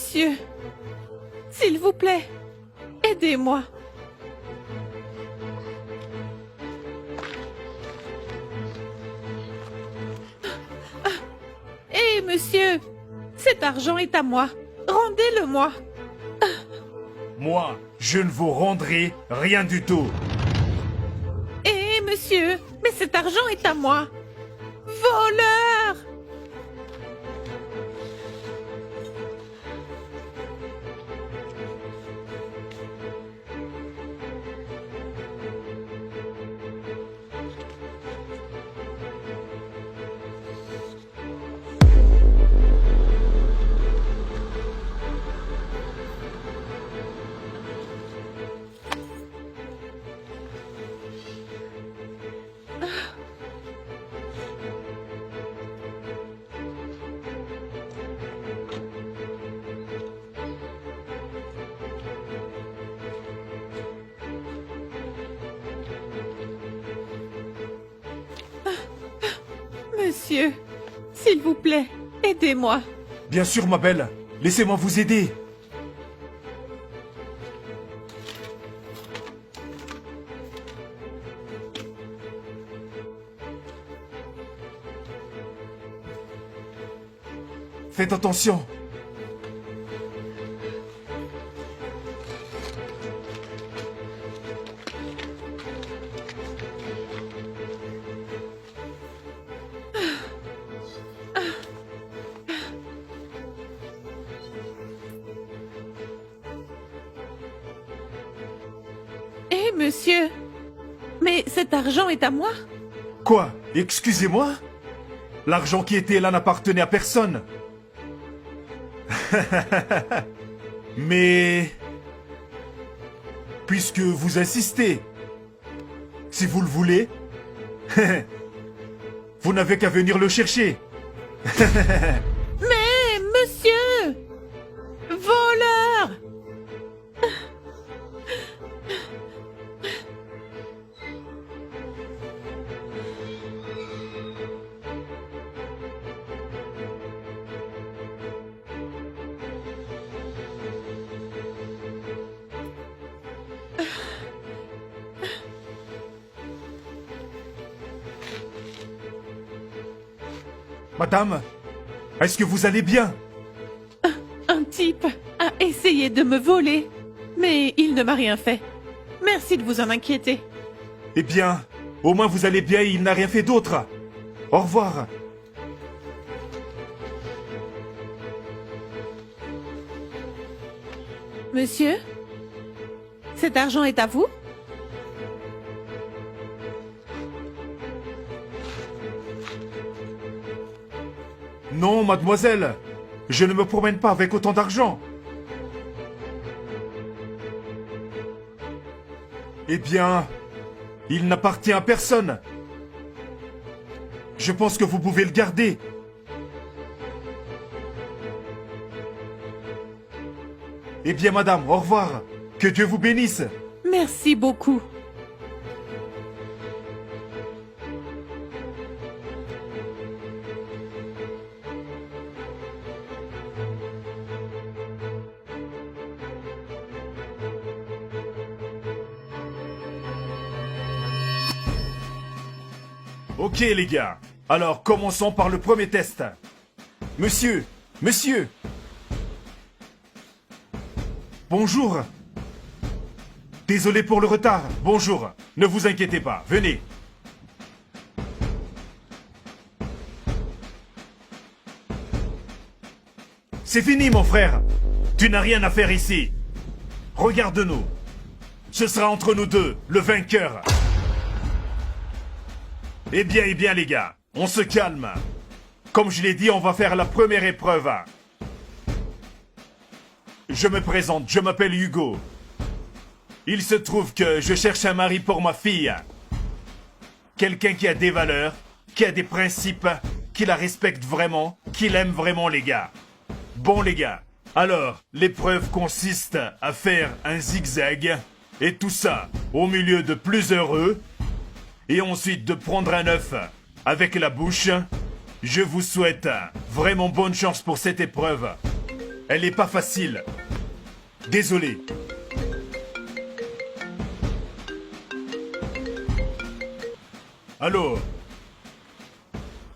Monsieur, s'il vous plaît, aidez-moi. Hé, monsieur, cet argent est à moi. Rendez-le-moi. Moi, je ne vous rendrai rien du tout. Hé, monsieur, mais cet argent est à moi. Voleur! Monsieur, s'il vous plaît, aidez-moi. Bien sûr, ma belle. Laissez-moi vous aider. Faites attention. Hé, monsieur, mais cet argent est à moi? Quoi? Excusez-moi? L'argent qui était là n'appartenait à personne. Mais... puisque vous insistez, si vous le voulez, vous n'avez qu'à venir le chercher. Mais, monsieur! Voleur! Madame, est-ce que vous allez bien? Un type a essayé de me voler, mais il ne m'a rien fait. Merci de vous en inquiéter. Eh bien, au moins vous allez bien et il n'a rien fait d'autre. Au revoir. Monsieur, cet argent est à vous? Non, mademoiselle, je ne me promène pas avec autant d'argent. Eh bien, il n'appartient à personne. Je pense que vous pouvez le garder. Eh bien, madame, au revoir. Que Dieu vous bénisse. Merci beaucoup. Ok, les gars. Alors, commençons par le premier test. Monsieur, monsieur. Bonjour. Désolé pour le retard. Bonjour. Ne vous inquiétez pas. Venez. C'est fini, mon frère. Tu n'as rien à faire ici. Regarde-nous. Ce sera entre nous deux, le vainqueur. Eh bien, les gars, on se calme. Comme je l'ai dit, on va faire la première épreuve. Je me présente, je m'appelle Hugo. Il se trouve que je cherche un mari pour ma fille. Quelqu'un qui a des valeurs, qui a des principes, qui la respecte vraiment, qui l'aime vraiment, les gars. Bon, les gars, alors, l'épreuve consiste à faire un zigzag, et tout ça au milieu de plusieurs œufs, et ensuite de prendre un œuf avec la bouche. Je vous souhaite vraiment bonne chance pour cette épreuve. Elle est pas facile. Désolé. Allô?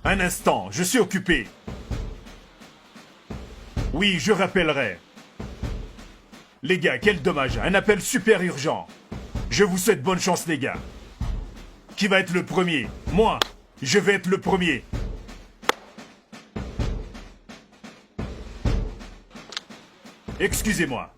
Un instant, je suis occupé. Oui, je rappellerai. Les gars, quel dommage. Un appel super urgent. Je vous souhaite bonne chance, les gars. Qui va être le premier? Moi, je vais être le premier. Excusez-moi.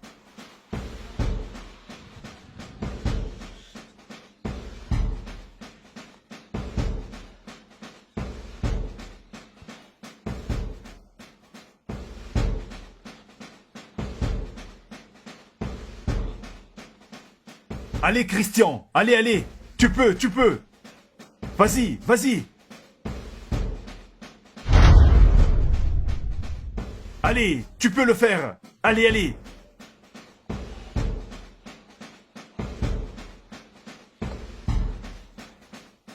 Allez, Christian, allez, allez. Tu peux, tu peux. Vas-y, vas-y. Allez, tu peux le faire. Allez, allez.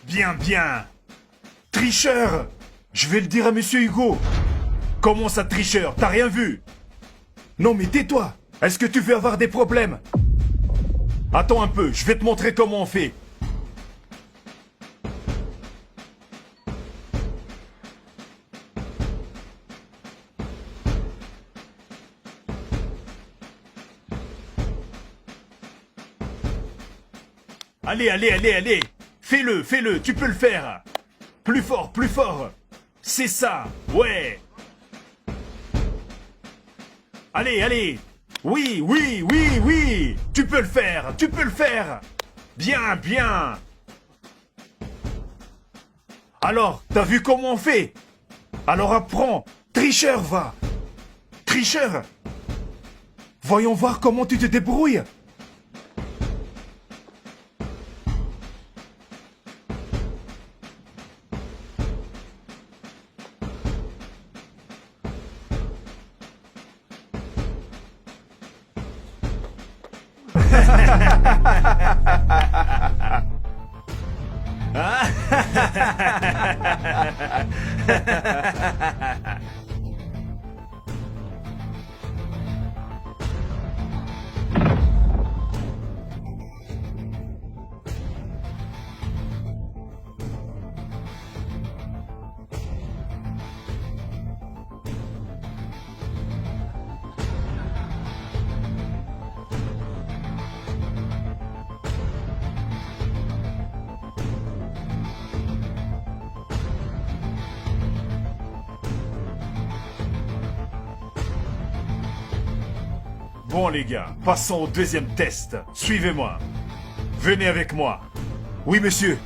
Bien, bien. Tricheur. Je vais le dire à Monsieur Hugo. Comment ça, tricheur? T'as rien vu? Non, mais tais-toi. Est-ce que tu veux avoir des problèmes? Attends un peu, je vais te montrer comment on fait. Allez, allez, allez, allez. Fais-le, fais-le, tu peux le faire. Plus fort, plus fort. C'est ça, ouais. Allez, allez. Oui, oui, oui, oui. Tu peux le faire, tu peux le faire. Bien, bien. Alors, t'as vu comment on fait? Alors apprends. Tricheur, va. Tricheur. Voyons voir comment tu te débrouilles. Bon les gars, passons au deuxième test. Suivez-moi. Venez avec moi. Oui monsieur.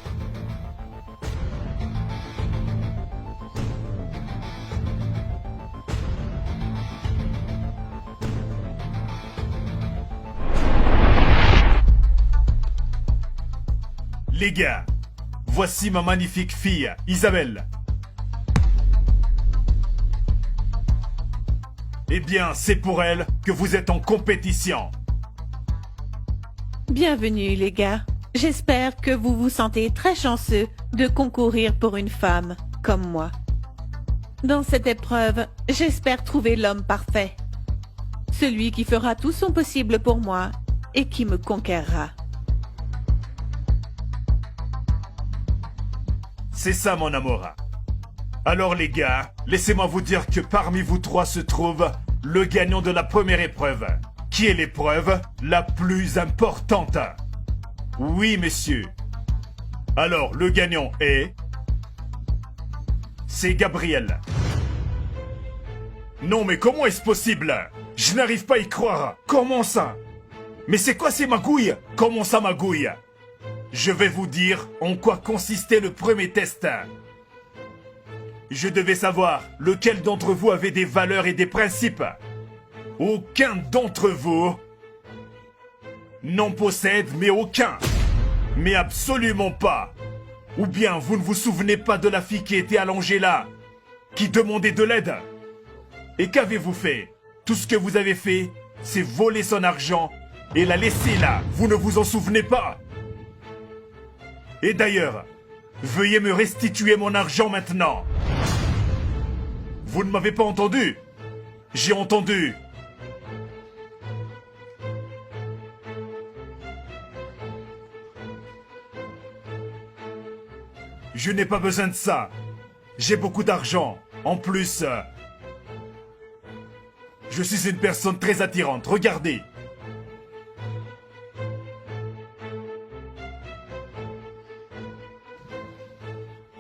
Les gars, voici ma magnifique fille, Isabelle. Eh bien, c'est pour elle que vous êtes en compétition. Bienvenue, les gars. J'espère que vous vous sentez très chanceux de concourir pour une femme comme moi. Dans cette épreuve, j'espère trouver l'homme parfait. Celui qui fera tout son possible pour moi et qui me conquérera. C'est ça, mon amour. Alors les gars, laissez-moi vous dire que parmi vous trois se trouve le gagnant de la première épreuve, qui est l'épreuve la plus importante. Oui, messieurs. Alors, le gagnant est... C'est Gabriel. Non, mais comment est-ce possible? Je n'arrive pas à y croire. Comment ça? Mais c'est quoi ces magouilles? Comment ça magouille? Je vais vous dire en quoi consistait le premier test. Je devais savoir lequel d'entre vous avait des valeurs et des principes. Aucun d'entre vous n'en possède, mais aucun. Mais absolument pas. Ou bien vous ne vous souvenez pas de la fille qui était allongée là, qui demandait de l'aide. Et qu'avez-vous fait? Tout ce que vous avez fait, c'est voler son argent et la laisser là. Vous ne vous en souvenez pas? Et d'ailleurs, veuillez me restituer mon argent maintenant. Vous ne m'avez pas entendu? J'ai entendu. Je n'ai pas besoin de ça. J'ai beaucoup d'argent. En plus, je suis une personne très attirante. Regardez.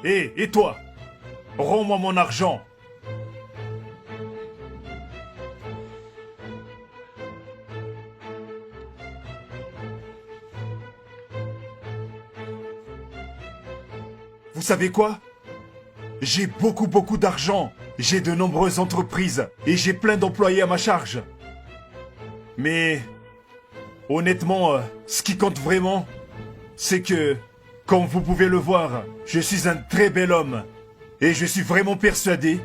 Et toi? Rends-moi mon argent. Vous savez quoi? J'ai beaucoup d'argent. J'ai de nombreuses entreprises et j'ai plein d'employés à ma charge. Mais honnêtement, ce qui compte vraiment, c'est que, comme vous pouvez le voir, je suis un très bel homme. Et je suis vraiment persuadé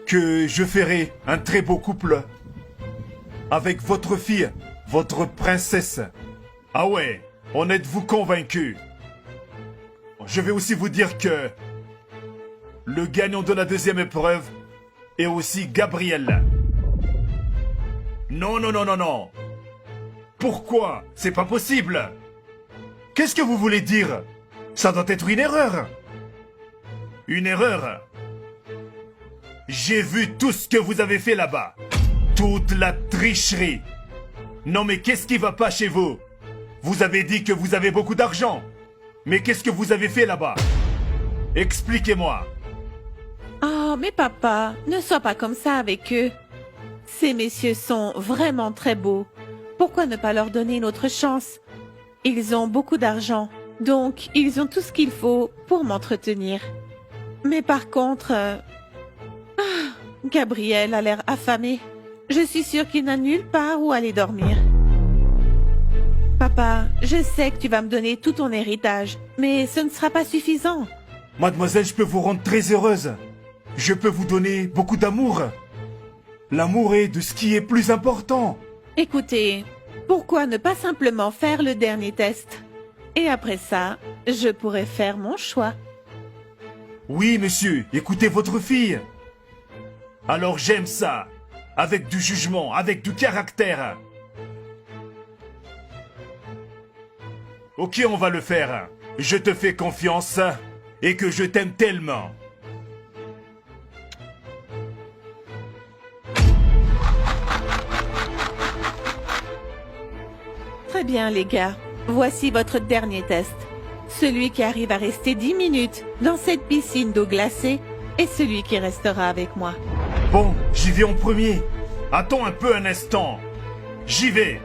que je ferai un très beau couple avec votre fille, votre princesse. Ah ouais, en êtes-vous convaincu? Je vais aussi vous dire que le gagnant de la deuxième épreuve est aussi Gabriel. Non. Pourquoi? C'est pas possible. Qu'est-ce que vous voulez dire? Ça doit être une erreur. Une erreur? J'ai vu tout ce que vous avez fait là-bas. Toute la tricherie. Non mais qu'est-ce qui va pas chez vous? Vous avez dit que vous avez beaucoup d'argent. Mais qu'est-ce que vous avez fait là-bas? Expliquez-moi. Oh, mais papa, ne sois pas comme ça avec eux. Ces messieurs sont vraiment très beaux. Pourquoi ne pas leur donner une autre chance? Ils ont beaucoup d'argent, donc ils ont tout ce qu'il faut pour m'entretenir. Mais par contre, Gabriel a l'air affamé. Je suis sûre qu'il n'a nulle part où aller dormir. Papa, je sais que tu vas me donner tout ton héritage, mais ce ne sera pas suffisant. Mademoiselle, je peux vous rendre très heureuse. Je peux vous donner beaucoup d'amour. L'amour est de ce qui est plus important. Écoutez, pourquoi ne pas simplement faire le dernier test? Et après ça, je pourrai faire mon choix. Oui, monsieur, écoutez votre fille. Alors j'aime ça. Avec du jugement, avec du caractère. Ok, on va le faire. Je te fais confiance et que je t'aime tellement. Très bien, les gars. Voici votre dernier test. Celui qui arrive à rester 10 minutes dans cette piscine d'eau glacée est celui qui restera avec moi. Bon, j'y vais en premier. Attends un peu un instant. J'y vais.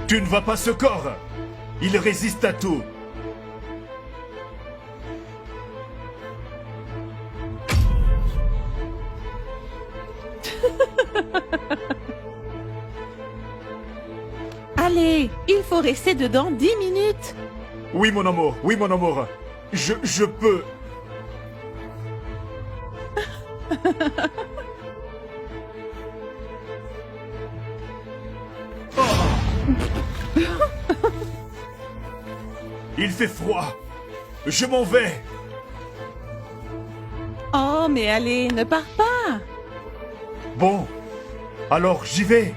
Tu ne vas pas ce corps. Il résiste à tout. Allez, il faut rester dedans 10 minutes. Oui, mon amour, oui, mon amour. Je peux. Oh. Il fait froid. Je m'en vais. Oh, mais allez, ne pars pas. Bon, alors j'y vais.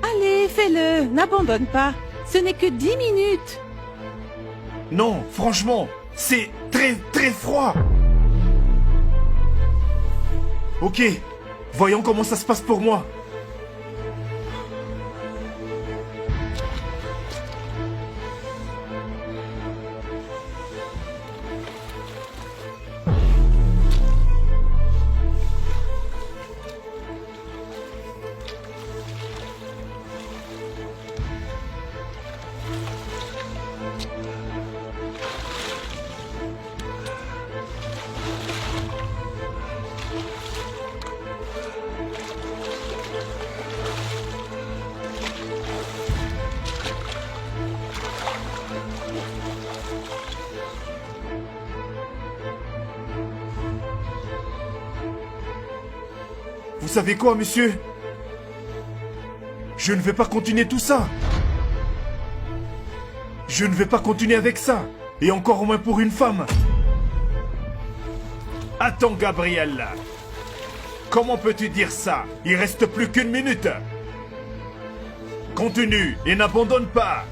Allez, fais-le, n'abandonne pas. Ce n'est que 10 minutes. Non, franchement, c'est très froid. Ok, voyons comment ça se passe pour moi. Vous savez quoi, monsieur? Je ne vais pas continuer tout ça. Je ne vais pas continuer avec ça. Et encore moins pour une femme. Attends, Gabriel. Comment peux-tu dire ça? Il reste plus qu'une minute. Continue et n'abandonne pas.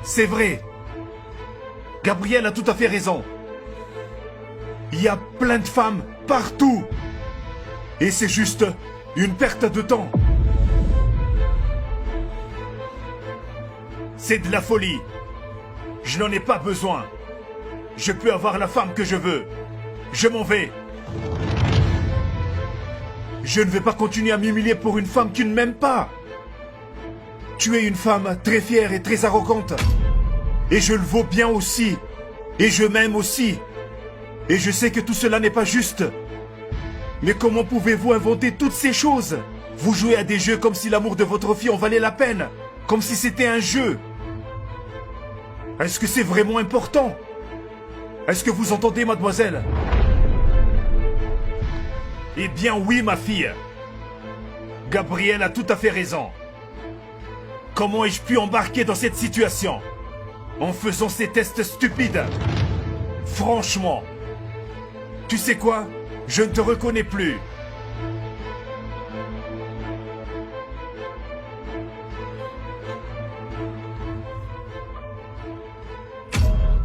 C'est vrai. Gabriel a tout à fait raison. Il y a plein de femmes partout. Et c'est juste une perte de temps. C'est de la folie. Je n'en ai pas besoin. Je peux avoir la femme que je veux. Je m'en vais. Je ne vais pas continuer à m'humilier pour une femme qui ne m'aime pas. Tu es une femme très fière et très arrogante. Et je le vaux bien aussi. Et je m'aime aussi. Et je sais que tout cela n'est pas juste. Mais comment pouvez-vous inventer toutes ces choses? Vous jouez à des jeux comme si l'amour de votre fille en valait la peine. Comme si c'était un jeu. Est-ce que c'est vraiment important? Est-ce que vous entendez, mademoiselle? Eh bien oui, ma fille. Gabriel a tout à fait raison. Comment ai-je pu embarquer dans cette situation? En faisant ces tests stupides? Franchement. Tu sais quoi? Je ne te reconnais plus.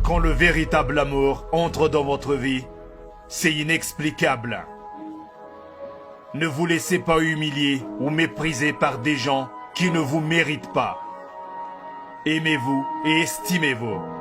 Quand le véritable amour entre dans votre vie, c'est inexplicable. Ne vous laissez pas humilier ou mépriser par des gens qui ne vous méritent pas. Aimez-vous et estimez-vous.